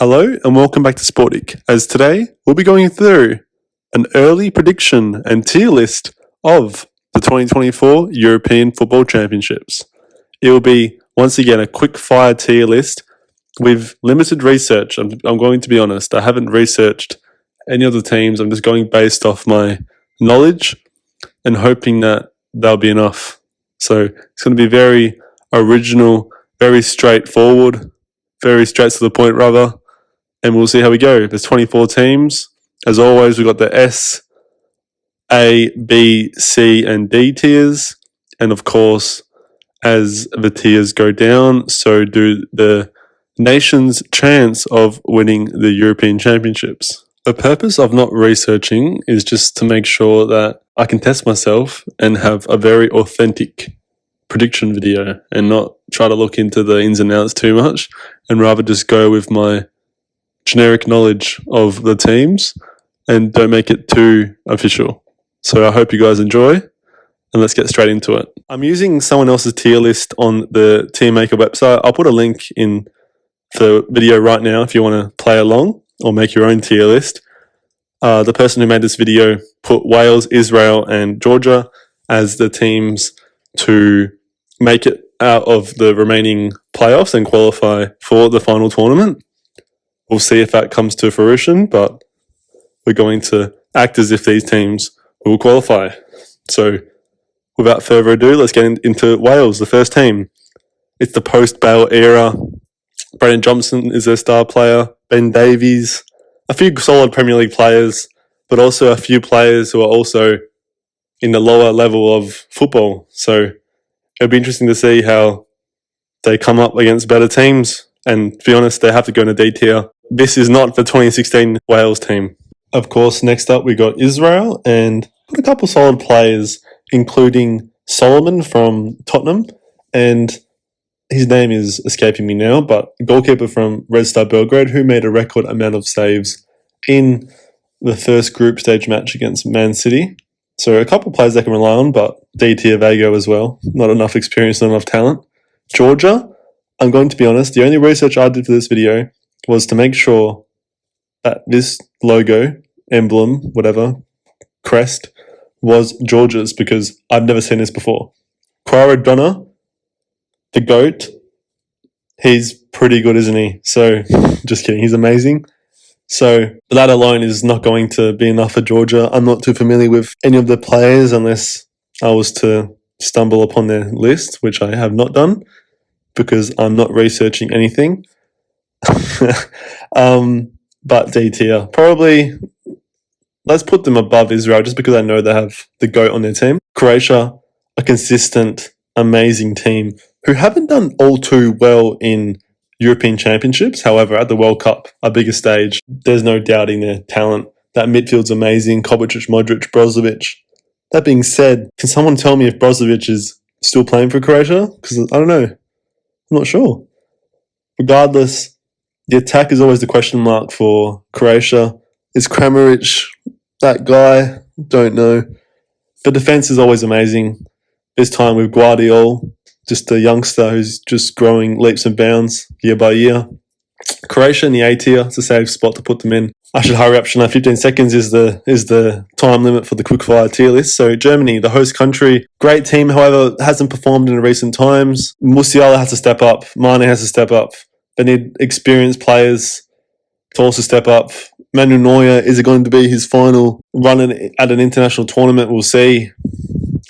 Hello and welcome back to Sportic, as today we'll be going through an early prediction and tier list of the 2024 European Football Championships. It will be, once again, a quick fire tier list with limited research. I'm going to be honest, I haven't researched any of the teams. I'm just going based off my knowledge and hoping that that'll be enough. So it's going to be very original, very straightforward, very straight to the point rather. And we'll see how we go. There's 24 teams. As always, we've got the S, A, B, C, and D tiers. And of course, as the tiers go down, so do the nation's chance of winning the European Championships. The purpose of not researching is just to make sure that I can test myself and have a very authentic prediction video and not try to look into the ins and outs too much and rather just go with my generic knowledge of the teams and don't make it too official. So I hope you guys enjoy and let's get straight into it. I'm using someone else's tier list on the Tier Maker website. I'll put a link in the video right now if you want to play along or make your own tier list. The person who made this video put Wales, Israel and Georgia as the teams to make it out of the remaining playoffs and qualify for the final tournament. We'll see if that comes to fruition, but we're going to act as if these teams will qualify. So without further ado, let's get into Wales, the first team. It's the post-Bale era. Brennan Johnson is their star player. Ben Davies. A few solid Premier League players, but also a few players who are also in the lower level of football. So it'll be interesting to see how they come up against better teams. And to be honest, they have to go in a D tier. This is not the 2016 Wales team. Of course, next up we got Israel and got a couple solid players, including Solomon from Tottenham, and his name is escaping me now, but goalkeeper from Red Star Belgrade, who made a record amount of saves in the first group stage match against Man City. So a couple players they can rely on, but D tier they go as well. Not enough experience, not enough talent. Georgia, I'm going to be honest, the only research I did for this video was to make sure that this logo, emblem, whatever, crest, was Georgia's because I've never seen this before. Quaradonna, the GOAT, he's pretty good, isn't he? So, just kidding, he's amazing. So, that alone is not going to be enough for Georgia. I'm not too familiar with any of the players unless I was to stumble upon their list, which I have not done because I'm not researching anything. But D tier. Probably, let's put them above Israel just because I know they have the GOAT on their team. Croatia, a consistent, amazing team who haven't done all too well in European Championships. However, at the World Cup, a bigger stage, there's no doubting their talent. That midfield's amazing. Kovacic, Modric, Brozovic. That being said, can someone tell me if Brozovic is still playing for Croatia? Because I don't know. I'm not sure. Regardless, the attack is always the question mark for Croatia. Is Kramaric that guy? Don't know. The defense is always amazing. This time with Guardiola, just a youngster who's just growing leaps and bounds year by year. Croatia in the A tier, it's a safe spot to put them in. I should hurry up, shouldn't I? 15 seconds is the time limit for the quickfire tier list. So Germany, the host country, great team, however, hasn't performed in recent times. Musiala has to step up. Mane has to step up. They need experienced players to also step up. Manuel Neuer, is it going to be his final run at an international tournament? We'll see.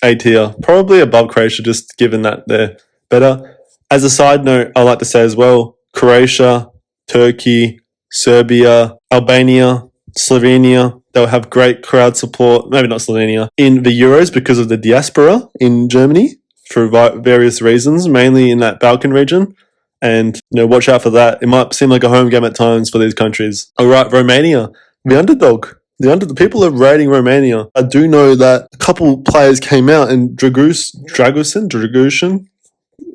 A tier, probably above Croatia, just given that they're better. As a side note, I like to say as well, Croatia, Turkey, Serbia, Albania, Slovenia, they'll have great crowd support, maybe not Slovenia, in the Euros because of the diaspora in Germany for various reasons, mainly in that Balkan region. And, watch out for that. It might seem like a home game at times for these countries. All right, Romania, the underdog. The people are rating Romania. I do know that a couple players came out and Dragusin,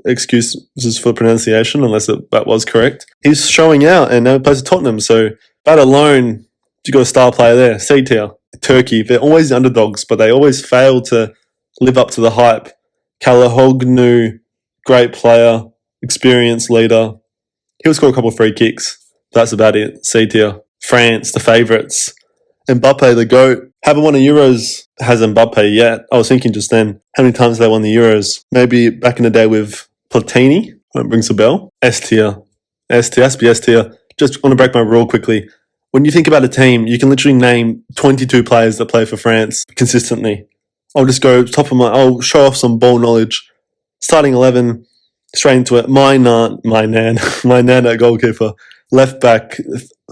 excuses for pronunciation, unless that was correct. He's showing out and now plays at Tottenham. So that alone, you got a star player there. C tier. Turkey, they're always the underdogs, but they always fail to live up to the hype. Kalahoglu, great player, experienced leader. He'll score a couple of free kicks. That's about it. C tier. France, the favourites. Mbappe, the GOAT. Haven't won a Euros, has Mbappe yet. I was thinking just then, how many times they won the Euros? Maybe back in the day with Platini. That rings a bell. S tier. S tier. Has to be S tier. Just want to break my rule quickly. When you think about a team, you can literally name 22 players that play for France consistently. I'll just go I'll show off some ball knowledge. Starting 11, straight into it. My Nana goalkeeper. Left back,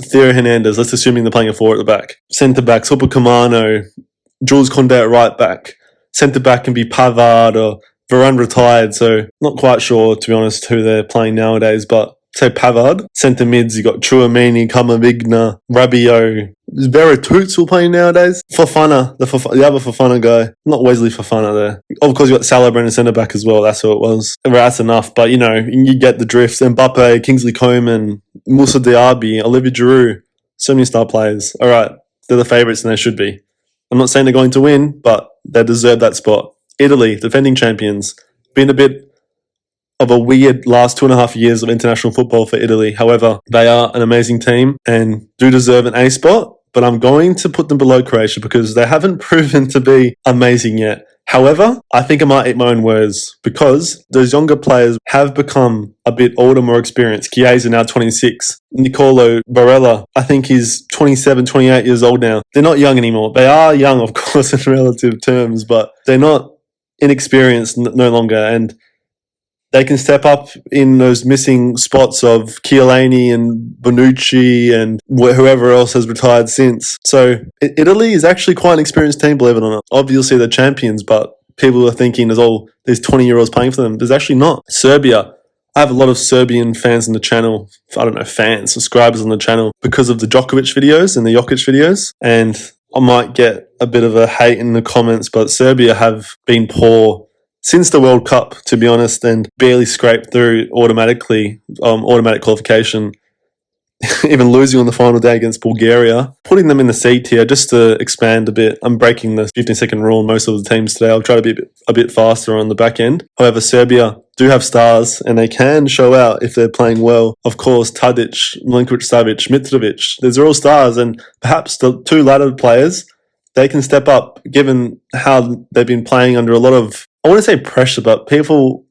Theo Hernandez. Let's assuming they're playing a 4 at the back. Centre back, Super Camano. Jules Koundé at right back. Centre back can be Pavard or Varane retired, so not quite sure, to be honest, who they're playing nowadays, but say Pavard. Centre mids, you got Chouameni, Kamavigna, Rabiot. Is Vera Toots still playing nowadays? Fofana, the other Fofana guy. Not Wesley Fofana there. Of course, you got Salah Brennan centre back as well. That's who it was. That's enough, but you get the drift. Mbappe, Kingsley Coman, Moussa Diaby, Olivier Giroud. So many star players. All right, they're the favourites and they should be. I'm not saying they're going to win, but they deserve that spot. Italy, defending champions. Been a bit of a weird last 2.5 years of international football for Italy. However, they are an amazing team and do deserve an A spot, but I'm going to put them below Croatia because they haven't proven to be amazing yet. However, I think I might eat my own words because those younger players have become a bit older, more experienced. Chiesa now 26. Nicolo Barella, I think he's 27, 28 years old now. They're not young anymore. They are young, of course, in relative terms, but they're not inexperienced no longer. And they can step up in those missing spots of Chiellini and Bonucci and whoever else has retired since. So Italy is actually quite an experienced team, believe it or not. Obviously, they're champions, but people are thinking there's 20-year-olds playing for them. There's actually not. Serbia. I have a lot of Serbian fans on the channel. I don't know, fans, subscribers on the channel because of the Djokovic videos and the Jokic videos. And I might get a bit of a hate in the comments, but Serbia have been poor since the World Cup, to be honest, and barely scraped through automatic qualification, even losing on the final day against Bulgaria, putting them in the C tier just to expand a bit. I'm breaking the 15-second rule in most of the teams today. I'll try to be a bit faster on the back end. However, Serbia do have stars, and they can show out if they're playing well. Of course, Tadic, Milinkovic-Savic, Mitrovic, these are all stars, and perhaps the two latter players, they can step up given how they've been playing under a lot of, I want to say pressure, but people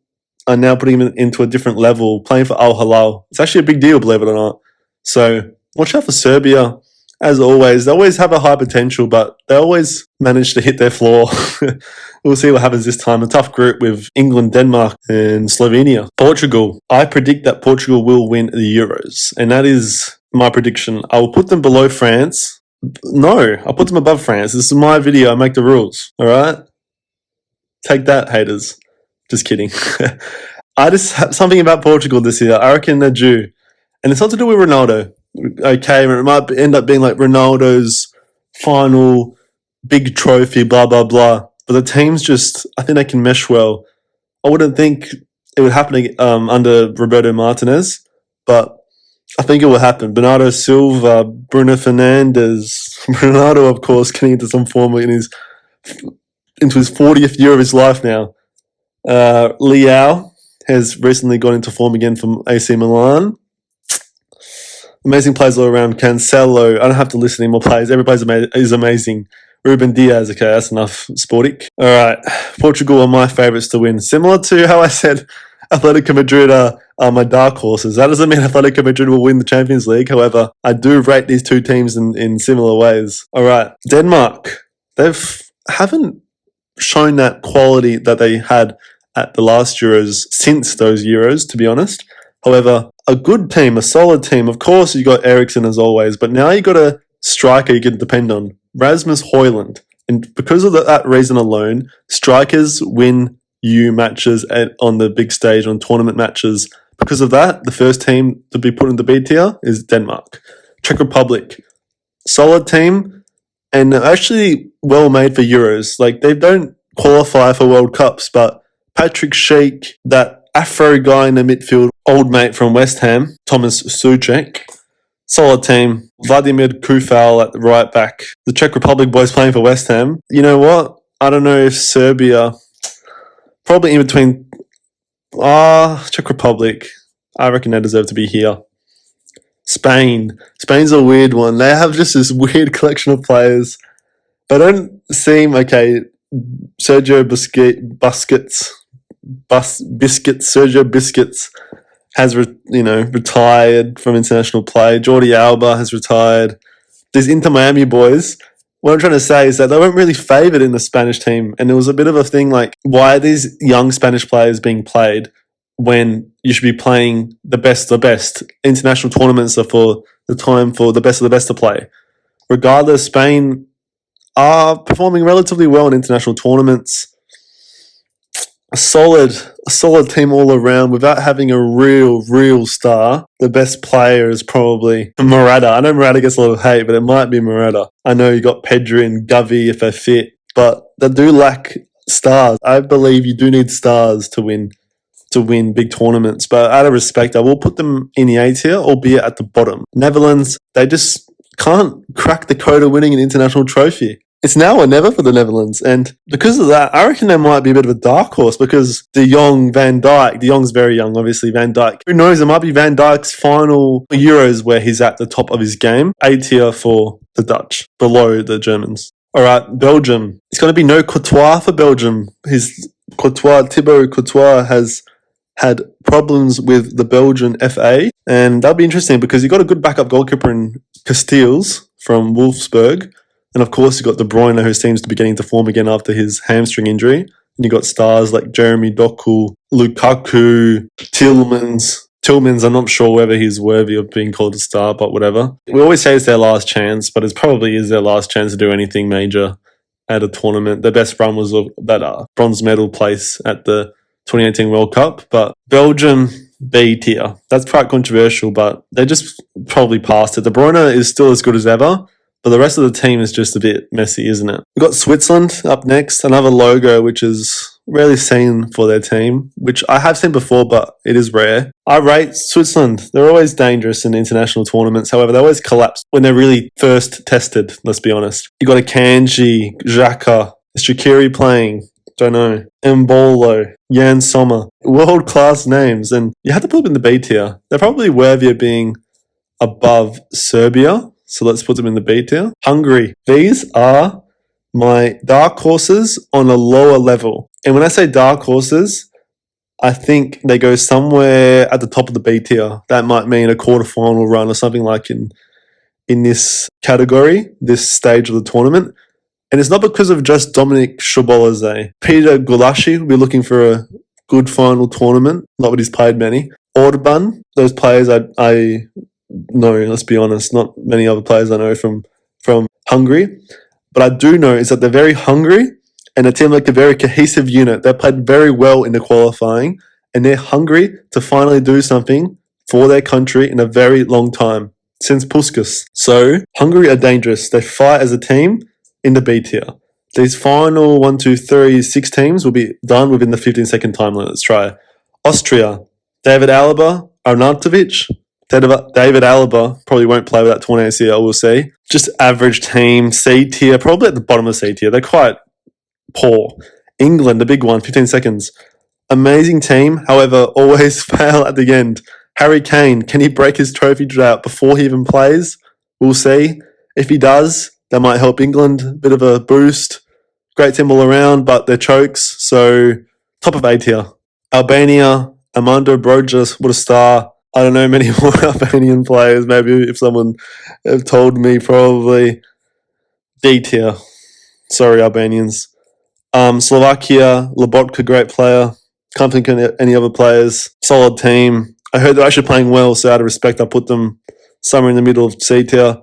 are now putting them into a different level, playing for Al Hilal. It's actually a big deal, believe it or not. So watch out for Serbia. As always, they always have a high potential, but they always manage to hit their floor. We'll see what happens this time. A tough group with England, Denmark, and Slovenia. Portugal. I predict that Portugal will win the Euros, and that is my prediction. I will put them below France. No, I'll put them above France. This is my video. I make the rules. All right? Take that, haters. Just kidding. I just have something about Portugal this year. I reckon they're due. And it's not to do with Ronaldo. Okay, it might end up being like Ronaldo's final big trophy, blah, blah, blah. But the team's just, I think they can mesh well. I wouldn't think it would happen under Roberto Martinez, but I think it will happen. Bernardo Silva, Bruno Fernandes, Ronaldo, of course, getting into some form into his 40th year of his life now. Leao has recently gone into form again from AC Milan. Amazing players all around. Cancelo. I don't have to list any more players. Everybody is amazing. Ruben Diaz. Okay, that's enough. Sportic. All right. Portugal are my favourites to win. Similar to how I said Atletico Madrid are my dark horses. That doesn't mean Atletico Madrid will win the Champions League. However, I do rate these two teams in similar ways. All right. Denmark. Haven't shown that quality that they had at the last Euros since those Euros, to be honest. However, a good team, a solid team. Of course, you got Eriksen as always, but now you got a striker you can depend on, Rasmus Højlund. And because of that reason alone, strikers win you matches on the big stage, on tournament matches. Because of that, the first team to be put in the B tier is Denmark. Czech Republic, solid team, and actually well made for Euros. Like, they don't qualify for World Cups, but Patrick Schick, that Afro guy in the midfield, old mate from West Ham, Thomas Souček, solid team. Vladimir Kufal at the right back. The Czech Republic boys playing for West Ham. You know what? I don't know if Serbia, probably in between. Czech Republic, I reckon they deserve to be here. Spain. Spain's a weird one. They have just this weird collection of players. They don't seem okay. Sergio Busquets has retired from international play. Jordi Alba has retired. These Inter Miami boys. What I'm trying to say is that they weren't really favoured in the Spanish team, and there was a bit of a thing like, why are these young Spanish players being played when you should be playing the best of the best? International tournaments are for the time for the best of the best to play. Regardless, Spain are performing relatively well in international tournaments. A solid team all around without having a real star. The best player is probably Morata. I know Morata gets a lot of hate, but it might be Morata. I know you got Pedri and Gavi if they're fit, but they do lack stars. I believe you do need stars to win big tournaments, but out of respect, I will put them in the A tier, albeit at the bottom. Netherlands, they just can't crack the code of winning an international trophy. It's now or never for the Netherlands, and because of that, I reckon they might be a bit of a dark horse because De Jong, Van Dijk, De Jong's very young, obviously, Van Dijk. Who knows, it might be Van Dijk's final Euros where he's at the top of his game. A tier for the Dutch, below the Germans. All right, Belgium. It's going to be no Courtois for Belgium. Thibaut Courtois has had problems with the Belgian FA, and that'll be interesting because you've got a good backup goalkeeper in Casteels from Wolfsburg. And of course, you've got De Bruyne, who seems to be getting to form again after his hamstring injury. And you've got stars like Jeremy Doku, Lukaku, Tillmans. Tillmans, I'm not sure whether he's worthy of being called a star, but whatever. We always say it's their last chance, but it probably is their last chance to do anything major at a tournament. Their best run was that bronze medal place at the 2018 World Cup. But Belgium, B tier. That's quite controversial, but they just probably passed it. De Bruyne is still as good as ever. But the rest of the team is just a bit messy, isn't it? We've got Switzerland up next, another logo which is rarely seen for their team, which I have seen before, but it is rare. I rate Switzerland. They're always dangerous in international tournaments. However, they always collapse when they're really first tested, let's be honest. You've got Akanji, Xhaka, is Shaqiri playing? Don't know. Mbolo, Jan Sommer. World-class names, and you have to put them in the B tier. They're probably worthy of being above Serbia. So let's put them in the B tier. Hungary. These are my dark horses on a lower level. And when I say dark horses, I think they go somewhere at the top of the B tier. That might mean a quarterfinal run or something like in this category, this stage of the tournament. And it's not because of just Dominic Szoboszlai. Peter Gulashi will be looking for a good final tournament. Not that he's played many. Orban, those players I no, let's be honest, not many other players I know from Hungary. But I do know is that they're very hungry and they seem like a very cohesive unit. They played very well in the qualifying and they're hungry to finally do something for their country in a very long time, since Puskas. So, Hungary are dangerous. They fight as a team in the B tier. These final 1, 2, 3, 6 teams will be done within the 15-second time limit. Let's try. Austria, David Alaba, Arnautovic. David Alaba probably won't play with that torn ACL, we'll see. Just average team, C tier, probably at the bottom of C tier. They're quite poor. England, the big one, 15 seconds. Amazing team, however, always fail at the end. Harry Kane, can he break his trophy drought before he even plays? We'll see. If he does, that might help England. Bit of a boost. Great team all around, but they're chokes. So, top of A tier. Albania, Armando Broja, what a star. I don't know many more Albanian players. Maybe if someone have told me, probably D tier. Sorry, Albanians. Slovakia, Lobotka, great player. Can't think of any other players. Solid team. I heard they're actually playing well, so out of respect, I put them somewhere in the middle of C tier.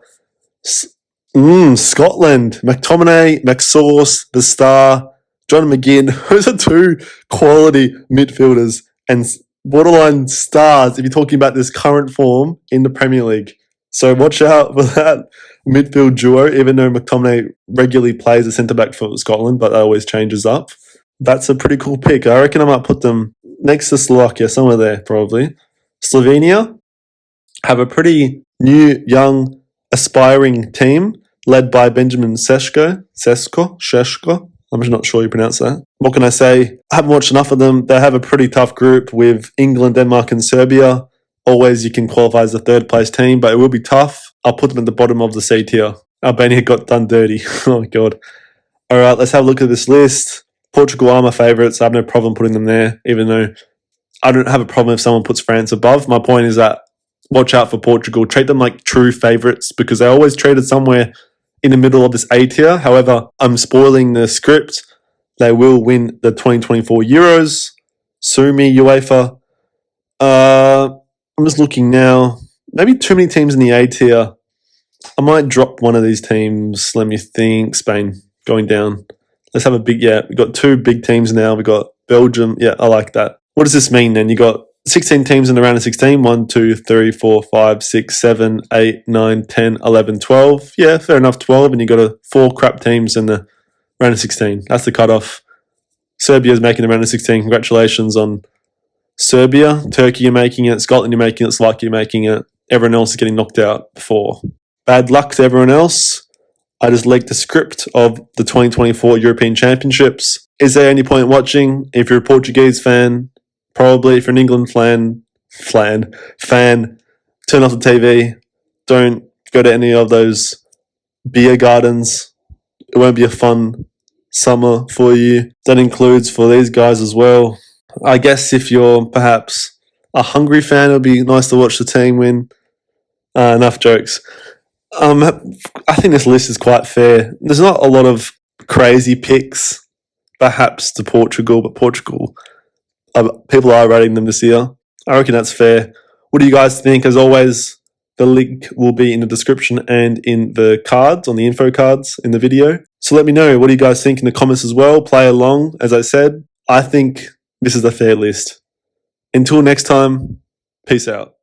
Scotland, McTominay, McSauce, the star, John McGinn. Those are two quality midfielders and borderline stars if you're talking about this current form in the Premier League. So watch out for that midfield duo, even though McTominay regularly plays a centre-back for Scotland, but that always changes up. That's a pretty cool pick. I reckon I might put them next to Slovakia, somewhere there probably. Slovenia have a pretty new, young, aspiring team led by Benjamin Šeško. I'm just not sure you pronounce that. What can I say? I haven't watched enough of them. They have a pretty tough group with England, Denmark and Serbia. Always you can qualify as the third place team, but it will be tough. I'll put them at the bottom of the C tier. Albania got done dirty. Oh, God. All right, let's have a look at this list. Portugal are my favourites. I have no problem putting them there, even though I don't have a problem if someone puts France above. My point is that watch out for Portugal. Treat them like true favourites because they're always treated somewhere in the middle of this A tier. However, I'm spoiling the script. They will win the 2024 Euros. Sue me, UEFA. I'm just looking now. Maybe too many teams in the A tier. I might drop one of these teams. Let me think. Spain going down. Let's have a big, we've got two big teams now. We've got Belgium. Yeah, I like that. What does this mean then? You got 16 teams in the round of 16. 1, 2, 3, 4, 5, 6, 7, 8, 9, 10, 11, 12. Yeah, fair enough, 12. And you got 4 crap teams in the round of 16. That's the cutoff. Serbia's making the round of 16. Congratulations on Serbia. Turkey, you're making it. Scotland, you're making it. Slovakia, you're making it. Everyone else is getting knocked out before. Bad luck to everyone else. I just leaked the script of the 2024 European Championships. Is there any point watching? If you're a Portuguese fan, probably. If you're an England fan, turn off the TV. Don't go to any of those beer gardens. It won't be a fun summer for you. That includes for these guys as well. I guess if you're perhaps a Hungary fan, it'll be nice to watch the team win. Enough jokes. I think this list is quite fair. There's not a lot of crazy picks, perhaps to Portugal, but Portugal, people are rating them this year. I reckon that's fair. What do you guys think? As always, the link will be in the description and in the cards, on the info cards in the video. So let me know, what do you guys think in the comments as well? Play along. As I said, I think this is a fair list. Until next time, peace out.